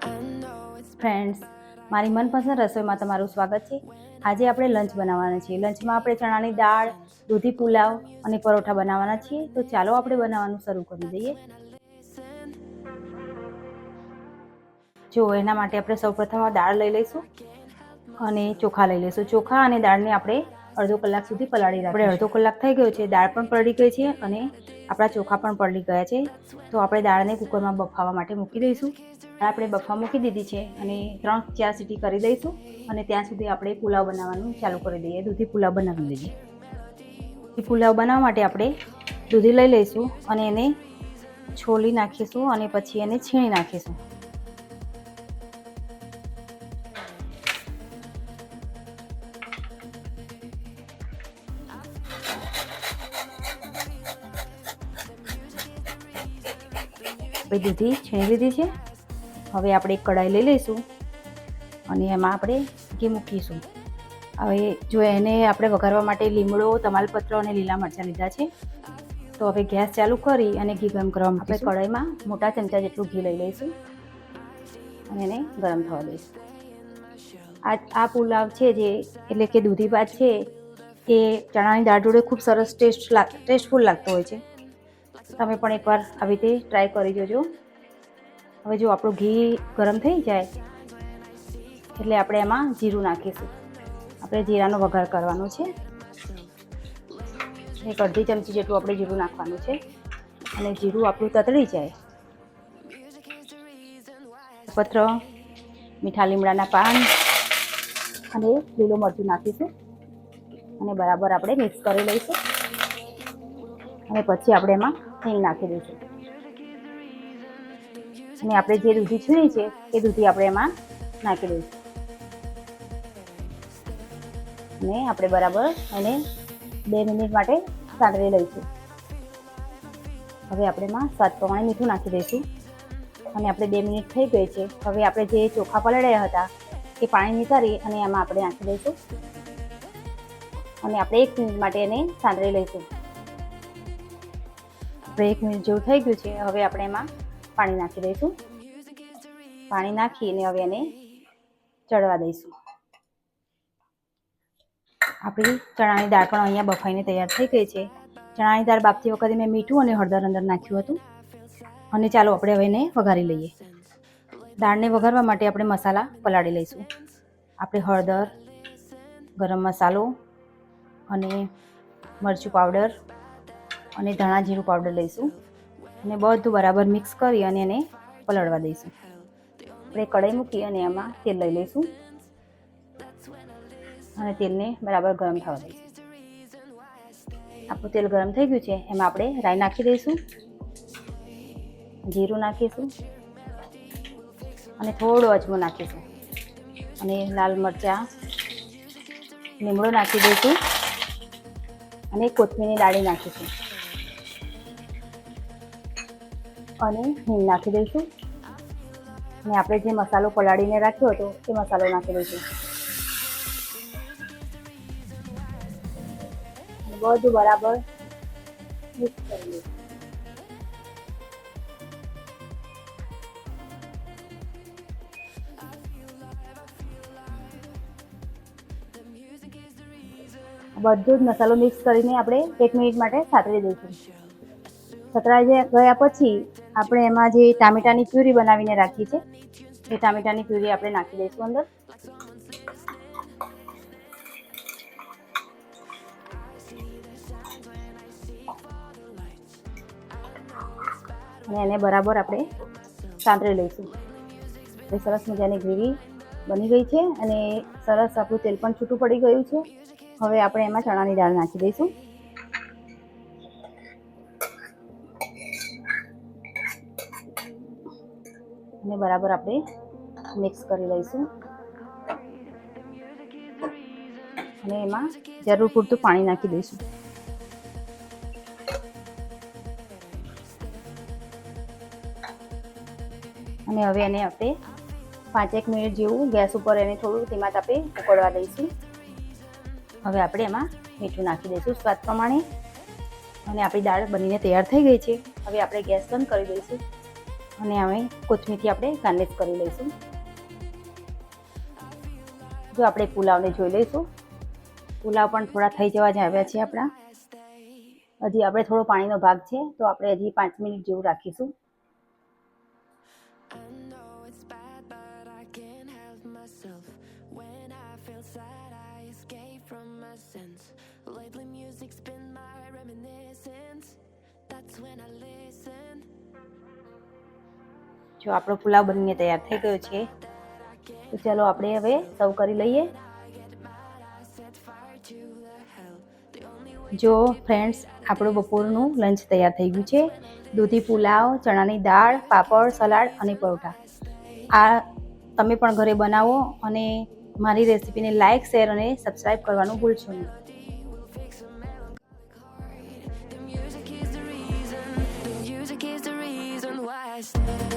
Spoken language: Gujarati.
ફ્રેન્ડ્સ, મારી મનપસંદ રસોઈમાં તમારું સ્વાગત છે. આજે આપણે લંચ બનાવવાના છીએ. લંચમાં આપણે ચણાની દાળ, દૂધી પુલાવ અને પરોઠા બનાવવાના છીએ. તો ચાલો આપણે બનાવવાનું શરૂ કરી દઈએ. જો એના માટે આપણે સૌપ્રથમ દાળ લઈ લઈશું અને ચોખા લઈ લઈશું. ચોખા અને દાળને આપણે અડધો કલાક સુધી પલાળી રાખીશું. આપણે અડધો કલાક થઈ ગયો છે, દાળ પણ પલળી ગઈ છે અને આપણા ચોખા પણ પલળી ગયા છે. તો આપણે દાળને કુકરમાં બફાવવા માટે મૂકી દઈશું. આપણે બફા મૂકી દીધી છે અને 3-4 સીટી કરી દઈશું અને ત્યાં સુધી આપણે પુલાવ બનાવવાનું ચાલુ કરી દઈએ. દૂધી પુલાવ બનાવી લઈએ. પુલાવ બનાવવા માટે આપણે દૂધી લઈ લઈશું અને એને છોલી નાખીશું અને પછી એને છીણી નાખીશું. આપણે દૂધી છીણી લીધી છે. હવે આપણે એક કઢાઈ લઈ લઈશું અને એમાં આપણે ઘી મૂકીશું. હવે જો એને આપણે વઘારવા માટે લીમડો, તમાલપત્ર અને લીલા મરચાં લીધા છે. તો હવે ગેસ ચાલુ કરી અને ઘી ગરમ કરવા માટે આપણે કઢાઈમાં મોટા ચમચા જેટલું ઘી લઈ લઈશું અને એને ગરમ થવા દઈશું. આ પુલાવ છે જે એટલે કે દૂધી ભાત છે એ ચણાની દાળ જોડે ખૂબ સરસ ટેસ્ટફુલ લાગતો હોય છે. તમે પણ એકવાર આવી રીતે ટ્રાય કરી જોજો. હવે જો આપણું ઘી ગરમ થઈ જાય એટલે આપણે એમાં જીરું નાખીશું. આપણે જીરાનો વઘાર કરવાનો છે. એક અડધી ચમચી જેટલું આપણે જીરું નાખવાનું છે અને જીરું આપણું તતડી જાય પત્ર, મીઠા લીમડાના પાન અને લીલું મરચું નાખીશું અને બરાબર આપણે મિક્સ કરી લઈશું અને પછી આપણે એમાં હિંગ નાખી દઈશું અને આપણે જે દૂધી છીણી છે એ દૂધી આપણે એમાં નાખી દઈશું અને આપણે બરાબર એને 2 મિનિટ માટે સાંતળી લઈશું. હવે આપણે એમાં સ્વાદ પ્રમાણે મીઠું નાખી દઈશું અને આપણે 2 મિનિટ થઈ ગઈ છે. હવે આપણે જે ચોખા પલાળ્યા હતા એ પાણી નિતારી અને એમાં આપણે નાખી દઈશું અને આપણે 1 મિનિટ માટે એને સાંતળી લઈશું. આપણે 1 મિનિટ જેવું થઈ ગયું છે. હવે આપણે એમાં પાણી નાખી દઈશું. પાણી નાખીને હવે એને ચડવા દઈશું. આપણી ચણાની દાળ પણ અહીંયા બફાઈને તૈયાર થઈ ગઈ છે. ચણાની દાળ બાફતી વખતે મેં મીઠું અને હળદર અંદર નાખ્યું હતું અને ચાલો આપણે હવે એને વઘારી લઈએ. દાળને વઘારવા માટે આપણે મસાલા પલાળી લઈશું. આપણે હળદર, ગરમ મસાલો અને મરચું પાવડર અને ધાણા જીરું પાવડર લઈશું અને બધું બરાબર મિક્સ કરી અને એને પલળવા દઈશું. આપણે કઢાઈ મૂકી અને એમાં તેલ લઈ લઈશું અને તેલને બરાબર ગરમ થવા દઈશું. આપણું તેલ ગરમ થઈ ગયું છે. એમાં આપણે રાઈ નાખી દઈશું, જીરું નાખીશું અને થોડો અજમો નાખીશું અને લાલ મરચાં, લીમડો નાખી દઈશું અને કોથમીરની ડાળી નાખીશું અને હિંગ નાખી દઈશું અને આપણે જે મસાલો પલાળીને રાખ્યો હતો એ મસાલો નાખી દઈશું. બધું બરાબર મિક્સ કરી લઈશું. બધું જ મસાલો મિક્સ કરીને આપણે 1 મિનિટ માટે સાતળી દઈશું. સતરાઈ ગયા પછી આપણે એમાં જે ટામેટાની પ્યુરી બનાવીને રાખી છે એ ટામેટાની પ્યુરી આપણે નાખી દઈશું અંદર અને એને બરાબર આપણે સાંતળી લઈશું. એ સરસ મજાની ગ્રેવી બની ગઈ છે અને સરસ આપણું તેલ પણ છૂટું પડી ગયું છે. હવે આપણે એમાં ચણાની દાળ નાખી દઈશું અને બરાબર આપણે મિક્સ કરી લઈશું અને એમાં જરૂર પૂરતું પાણી નાખી દઈશું. અને હવે એને આપણે 5-1 મિનિટ જેવું ગેસ ઉપર એને થોડું ધીમા તાપે ઉકળવા દઈશું. હવે આપણે એમાં મીઠું નાખી દઈશું સ્વાદ પ્રમાણે અને આપણી દાળ બનીને તૈયાર થઈ ગઈ છે. હવે આપણે ગેસ બંધ કરી દઈશું અને હવે કોથમીરથી આપણે ગાર્નિશ કરી લઈશું. જો આપણે પુલાવને જોઈ લઈશું. પુલાવ પણ થોડા થઈ જવા જ આવ્યા છે આપણા. હજી આપણે થોડો પાણીનો ભાગ છે તો આપણે હજી 5 મિનિટ જેવું રાખીશું. જો આપણો પુલાવ બનીને તૈયાર થઈ ગયો છે તો ચાલો આપણે હવે સર્વ કરી લઈએ. જો ફ્રેન્ડ્સ, આપણું બપોરનું લંચ તૈયાર થઈ ગયું છે. દૂધી પુલાવ, ચણાની દાળ, પાપડ, સલાડ અને પરોઠા. આ તમે પણ ઘરે બનાવો અને મારી રેસીપીને લાઇક, શેર અને સબસ્ક્રાઈબ કરવાનું ભૂલશો નહીં. Stay